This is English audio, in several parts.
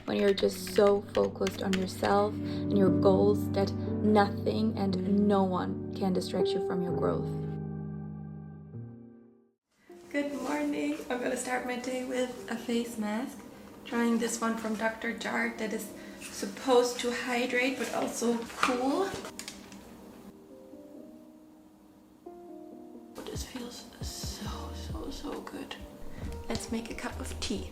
when you're just so focused on yourself and your goals that nothing and no one can distract you from your growth. Good morning. I'm gonna start my day with a face mask. Trying this one from Dr. Jart that is supposed to hydrate but also cool. This feels so good. Let's make a cup of tea.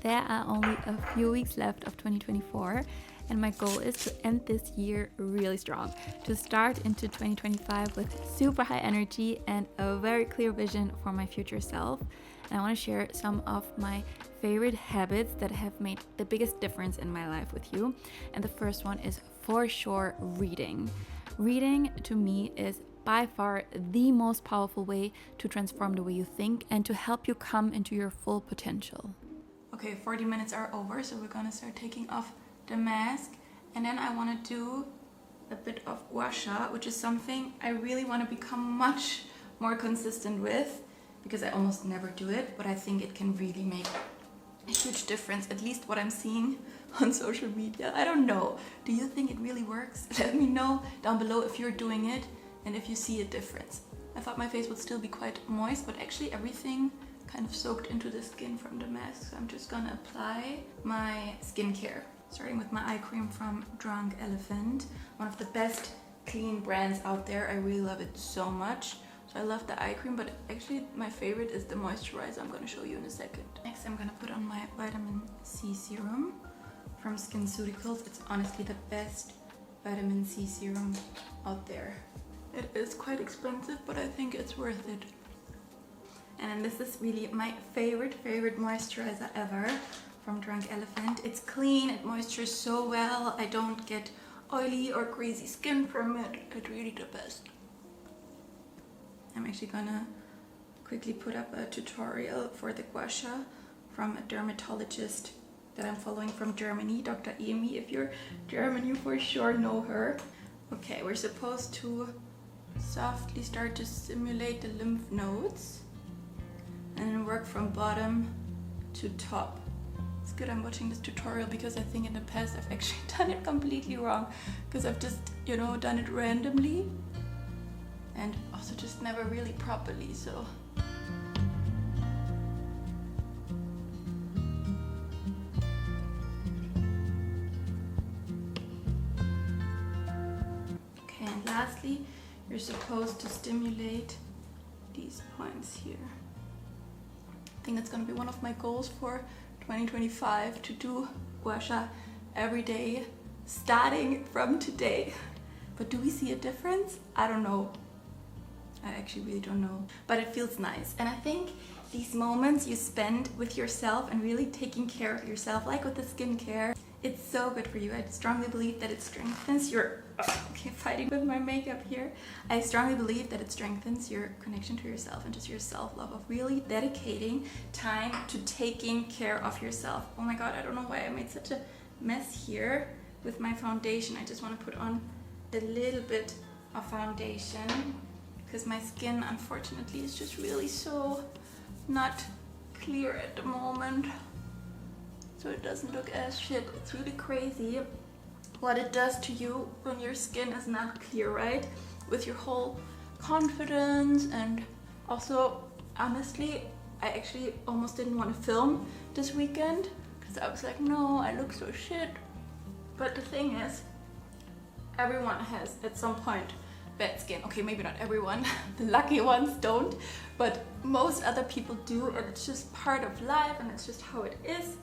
There are only a few weeks left of 2024, and my goal is to end this year really strong, to start into 2025 with super high energy and a very clear vision for my future self. And I want to share some of my favorite habits that have made the biggest difference in my life with you. And the first one is for sure reading. Reading to me is by far the most powerful way to transform the way you think and to help you come into your full potential. Okay, 40 minutes are over, so we're gonna start taking off the mask, and then I want to do a bit of gua sha, which is something I really want to become much more consistent with, because I almost never do it, but I think it can really make a huge difference, at least what I'm seeing on social media. I don't know, do you think it really works? Let me know down below if you're doing it and if you see a difference. I thought my face would still be quite moist, but actually everything kind of soaked into the skin from the mask. So I'm just gonna apply my skincare, starting with my eye cream from Drunk Elephant, one of the best clean brands out there. I really love it so much. So I love the eye cream, but actually my favorite is the moisturizer I'm gonna show you in a second. Next I'm gonna put on my vitamin C serum from SkinCeuticals. It's honestly the best vitamin C serum out there. It is quite expensive, but I think it's worth it. And this is really my favorite moisturizer ever from Drunk Elephant. It's clean, it moisturizes so well. I don't get oily or greasy skin from it. It's really the best. I'm actually gonna quickly put up a tutorial for the gua sha from a dermatologist that I'm following from Germany, Dr. Emi. If you're German, you for sure know her. Okay, we're supposed to softly start to stimulate the lymph nodes and then work from bottom to top. It's good I'm watching this tutorial because I think in the past I've actually done it completely wrong, because I've just, done it randomly and also just never really properly, so. Okay, and lastly, you're supposed to stimulate these points here. I think that's gonna be one of my goals for 2025, to do gua sha every day, starting from today. But do we see a difference? I don't know. I actually really don't know. But it feels nice. And I think these moments you spend with yourself and really taking care of yourself, like with the skincare, it's so good for you. I strongly believe that it strengthens your... Okay, fighting with my makeup here. I strongly believe that it strengthens your connection to yourself and just your self-love, of really dedicating time to taking care of yourself. Oh my god, I don't know why I made such a mess here with my foundation. I just want to put on a little bit of foundation because my skin, unfortunately, is just really so not clear at the moment. So it doesn't look as shit. It's really crazy what it does to you when your skin is not clear, right? With your whole confidence. And also, honestly, I actually almost didn't want to film this weekend because I was like, no, I look so shit. But the thing is, everyone has at some point bad skin. Okay, maybe not everyone, the lucky ones don't, but most other people do, and it's just part of life and it's just how it is.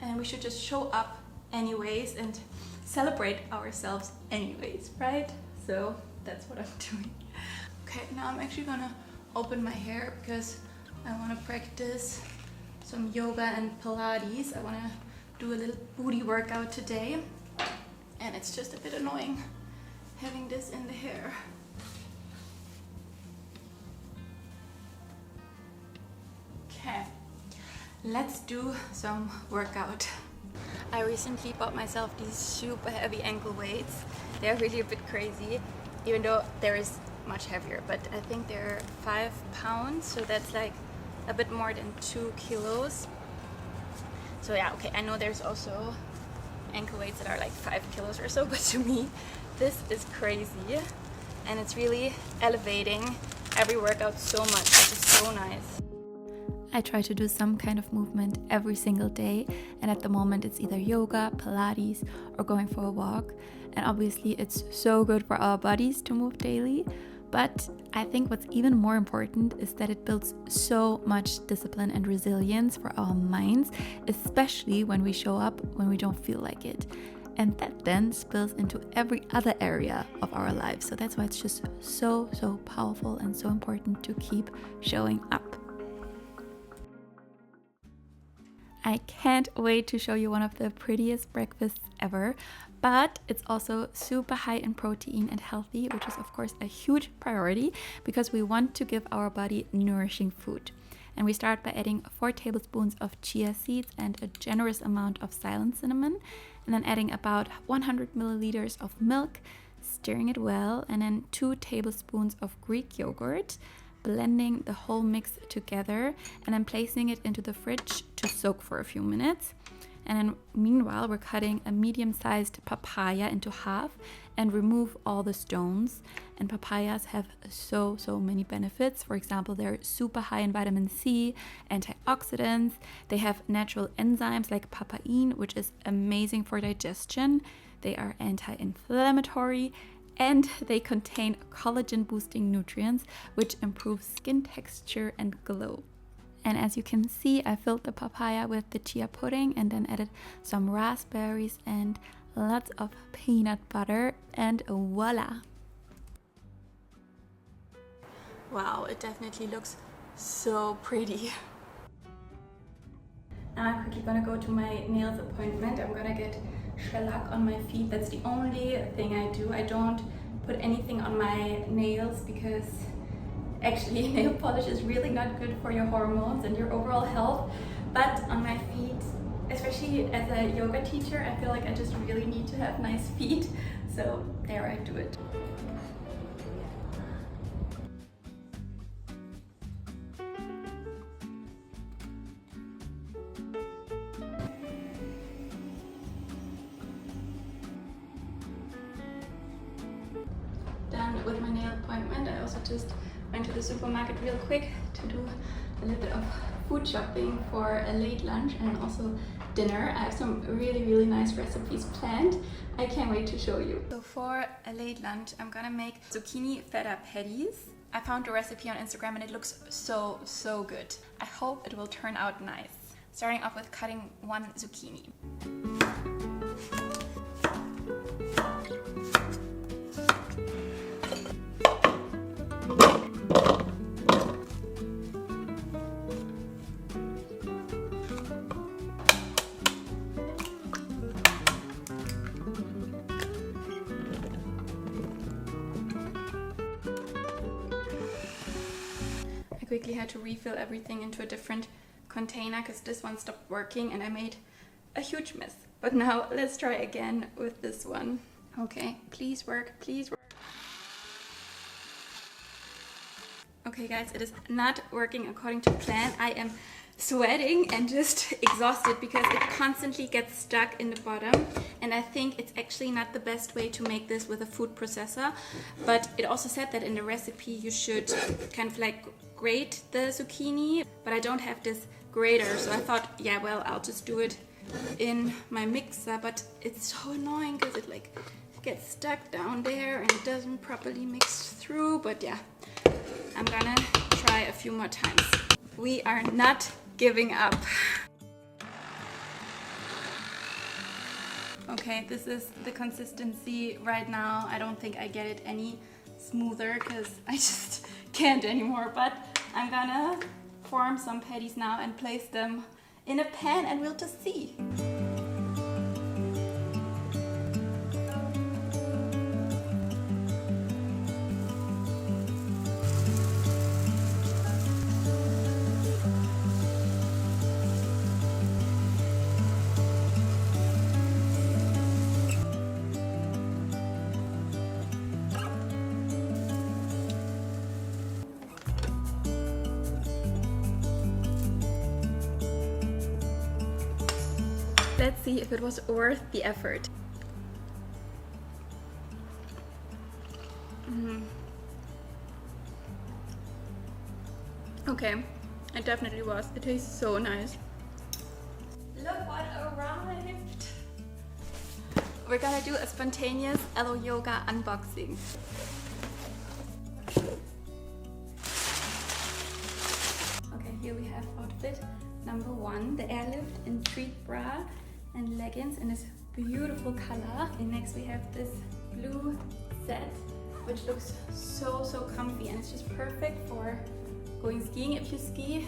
And we should just show up anyways and celebrate ourselves anyways, right? So that's what I'm doing. Okay, now I'm actually gonna open my hair because I want to practice some yoga and Pilates. I want to do a little booty workout today, and it's just a bit annoying having this in the hair. Okay, let's do some workout. I recently bought myself these super heavy ankle weights. They're really a bit crazy, even though there is much heavier, but I think they're 5 pounds, so that's like a bit more than 2 kilos. So yeah, okay, I know there's also ankle weights that are like 5 kilos or so, but to me this is crazy, and it's really elevating every workout so much, which is so nice. I try to do some kind of movement every single day, and at the moment it's either yoga, Pilates, or going for a walk. And obviously it's so good for our bodies to move daily, but I think what's even more important is that it builds so much discipline and resilience for our minds, especially when we show up when we don't feel like it. And that then spills into every other area of our lives. So that's why it's just so powerful and so important to keep showing up. I can't wait to show you one of the prettiest breakfasts ever, but it's also super high in protein and healthy, which is of course a huge priority because we want to give our body nourishing food. And we start by adding 4 tablespoons of chia seeds and a generous amount of Cylon cinnamon, and then adding about 100 milliliters of milk, stirring it well, and then 2 tablespoons of Greek yogurt, blending the whole mix together, and then placing it into the fridge to soak for a few minutes. And then meanwhile, we're cutting a medium-sized papaya into half and remove all the stones. And papayas have so many benefits. For example, they're super high in vitamin C, antioxidants. They have natural enzymes like papain, which is amazing for digestion. They are anti-inflammatory, and they contain collagen boosting nutrients, which improve skin texture and glow. And as you can see, I filled the papaya with the chia pudding and then added some raspberries and lots of peanut butter, and voila! Wow, it definitely looks so pretty. Now I'm quickly gonna go to my nails appointment. I'm gonna get shellac on my feet. That's the only thing I do. I don't put anything on my nails because actually nail polish is really not good for your hormones and your overall health. But on my feet, especially as a yoga teacher, I feel like I just really need to have nice feet. So there I do it. Done with my nail appointment. I also just went to the supermarket real quick to do a little bit of food shopping for a late lunch and also dinner. I have some really nice recipes planned. I can't wait to show you. So for a late lunch, I'm gonna make zucchini feta patties. I found a recipe on Instagram and it looks so good. I hope it will turn out nice. Starting off with cutting 1 zucchini. I quickly had to refill everything into a different container because this one stopped working and I made a huge mess. But now let's try again with this one. Okay, please work, please work. Okay guys, it is not working according to plan. I am sweating and just exhausted because it constantly gets stuck in the bottom, and I think it's actually not the best way to make this with a food processor. But it also said that in the recipe you should kind of like grate the zucchini, but I don't have this grater, so I thought, yeah, well, I'll just do it in my mixer. But it's so annoying because it like gets stuck down there and it doesn't properly mix through. But yeah, I'm gonna try a few more times. We are not giving up. Okay, this is the consistency right now. I don't think I get it any smoother because I just can't anymore, but I'm gonna form some patties now and place them in a pan and we'll just see. Let's see if it was worth the effort. Okay, it definitely was. It tastes so nice. Look what arrived! We're gonna do a spontaneous Alo Yoga unboxing. Okay, here we have outfit number 1, the airlift in tweed bra and leggings in this beautiful color. And next we have this blue set, which looks so comfy, and it's just perfect for going skiing if you ski,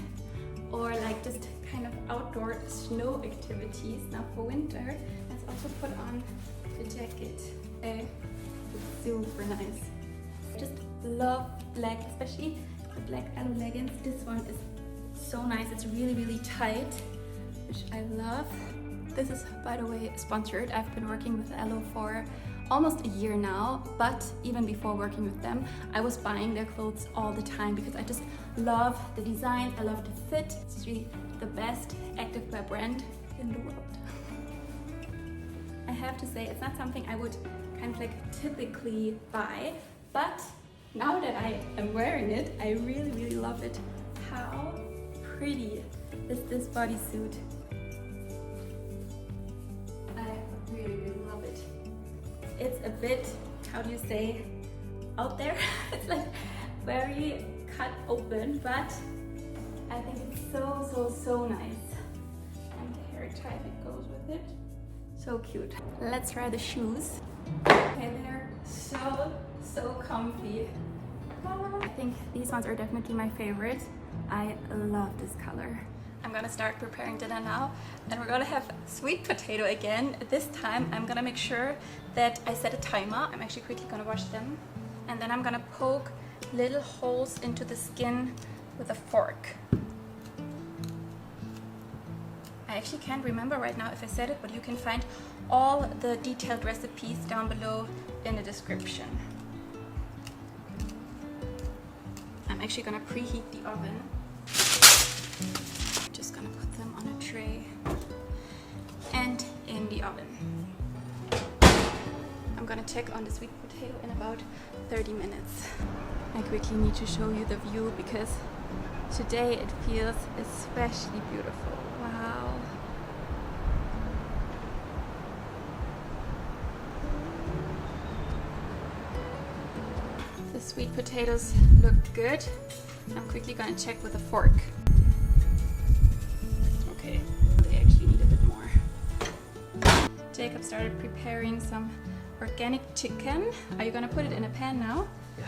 or like just kind of outdoor snow activities. Now for winter, let's also put on the jacket. It's super nice. I just love black, especially the black Alo leggings. This one is so nice. It's really tight, which I love. This is, by the way, sponsored. I've been working with Alo for almost a year now, but even before working with them, I was buying their clothes all the time because I just love the design, I love the fit. It's really the best activewear brand in the world. I have to say, it's not something I would kind of like typically buy, but now that I am wearing it, I really love it. How pretty is this bodysuit? I really love it. It's a bit, how do you say, out there. It's like very cut open, but I think it's so nice. And the hair tie that goes with it. So cute. Let's try the shoes. Okay, they're so comfy. I think these ones are definitely my favorite. I love this color. I'm gonna start preparing dinner now, and we're gonna have sweet potato again. This time I'm gonna make sure that I set a timer. I'm actually quickly gonna wash them, and then I'm gonna poke little holes into the skin with a fork. I actually can't remember right now if I said it, but you can find all the detailed recipes down below in the description. I'm actually gonna preheat the oven. Just gonna put them on a tray and in the oven. I'm gonna check on the sweet potato in about 30 minutes. I quickly need to show you the view because today it feels especially beautiful. Wow. The sweet potatoes look good. I'm quickly gonna check with a fork. Okay, they actually need a bit more. Jacob started preparing some organic chicken. Are you gonna put it in a pan now? Yeah.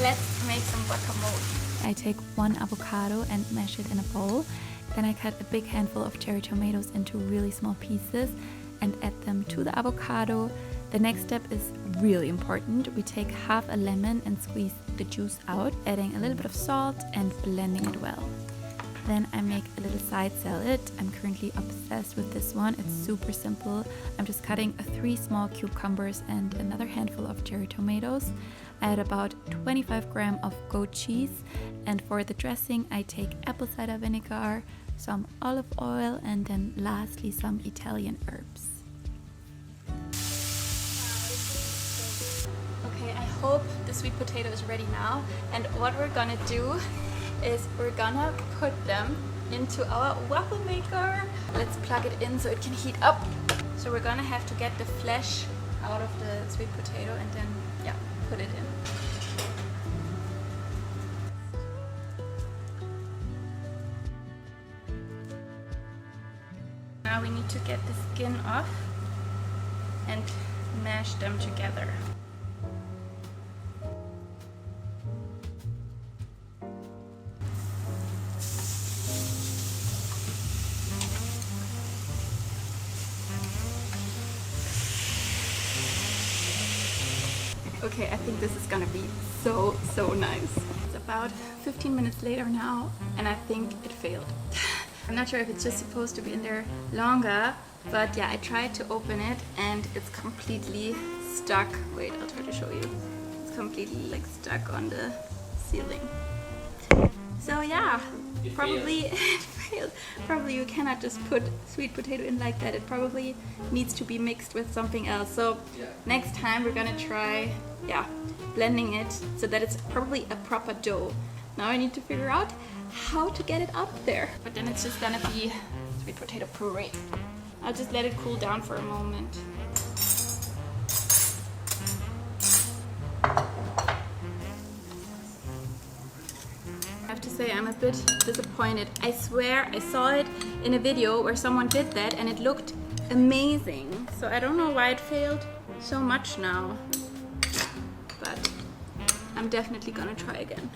Let's make some guacamole. I take 1 avocado and mash it in a bowl. Then I cut a big handful of cherry tomatoes into really small pieces and add them to the avocado. The next step is really important. We take half a lemon and squeeze the juice out, adding a little bit of salt and blending it well. Then I make a little side salad. I'm currently obsessed with this one. It's super simple. I'm just cutting 3 small cucumbers and another handful of cherry tomatoes. I add about 25 grams of goat cheese, and for the dressing I take apple cider vinegar, some olive oil, and then lastly some Italian herbs. Okay, I hope the sweet potato is ready now, and what we're gonna do is we're gonna put them into our waffle maker. Let's plug it in so it can heat up. So we're gonna have to get the flesh out of the sweet potato and then, yeah, put it in. Now we need to get the skin off and mash them together. Okay, I think this is gonna be so nice. It's about 15 minutes later now, and I think it failed. I'm not sure if it's just supposed to be in there longer, but yeah, I tried to open it and it's completely stuck. Wait, I'll try to show you. It's completely like stuck on the ceiling. So yeah, probably it failed. probably you cannot just put sweet potato in like that. It probably needs to be mixed with something else. So next time we're gonna try, blending it so that it's probably a proper dough. Now I need to figure out how to get it up there. But then it's just gonna be sweet potato puree. I'll just let it cool down for a moment. I have to say I'm a bit disappointed. I swear I saw it in a video where someone did that and it looked amazing. So I don't know why it failed so much now. But I'm definitely gonna try again.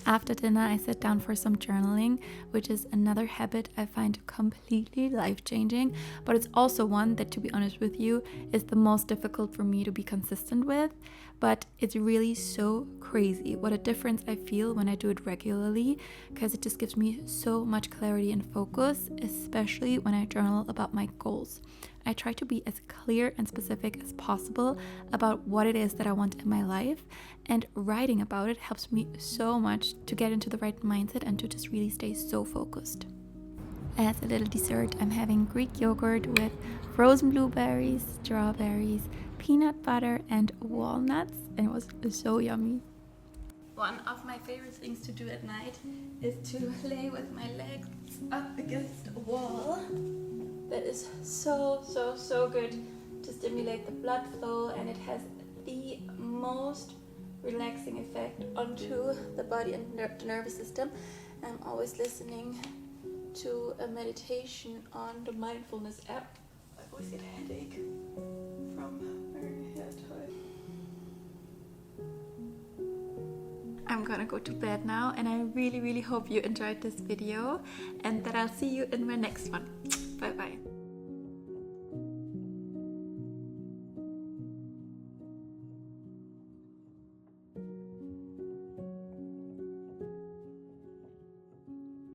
After dinner, I sat down for some journaling, which is another habit I find completely life-changing, but it's also one that, to be honest with you, is the most difficult for me to be consistent with. But it's really so crazy what a difference I feel when I do it regularly, because it just gives me so much clarity and focus, especially when I journal about my goals. I try to be as clear and specific as possible about what it is that I want in my life, and writing about it helps me so much to get into the right mindset and to just really stay so focused. As a little dessert, I'm having Greek yogurt with frozen blueberries, strawberries, peanut butter, and walnuts, and it was so yummy. One of my favorite things to do at night is to lay with my legs up against a wall. That is so good to stimulate the blood flow, and it has the most relaxing effect onto the body and the nervous system. I'm always listening to a meditation on the mindfulness app. I always get a headache from wearing a hair tie. I'm gonna go to bed now, and I really hope you enjoyed this video and that I'll see you in my next one. Bye bye.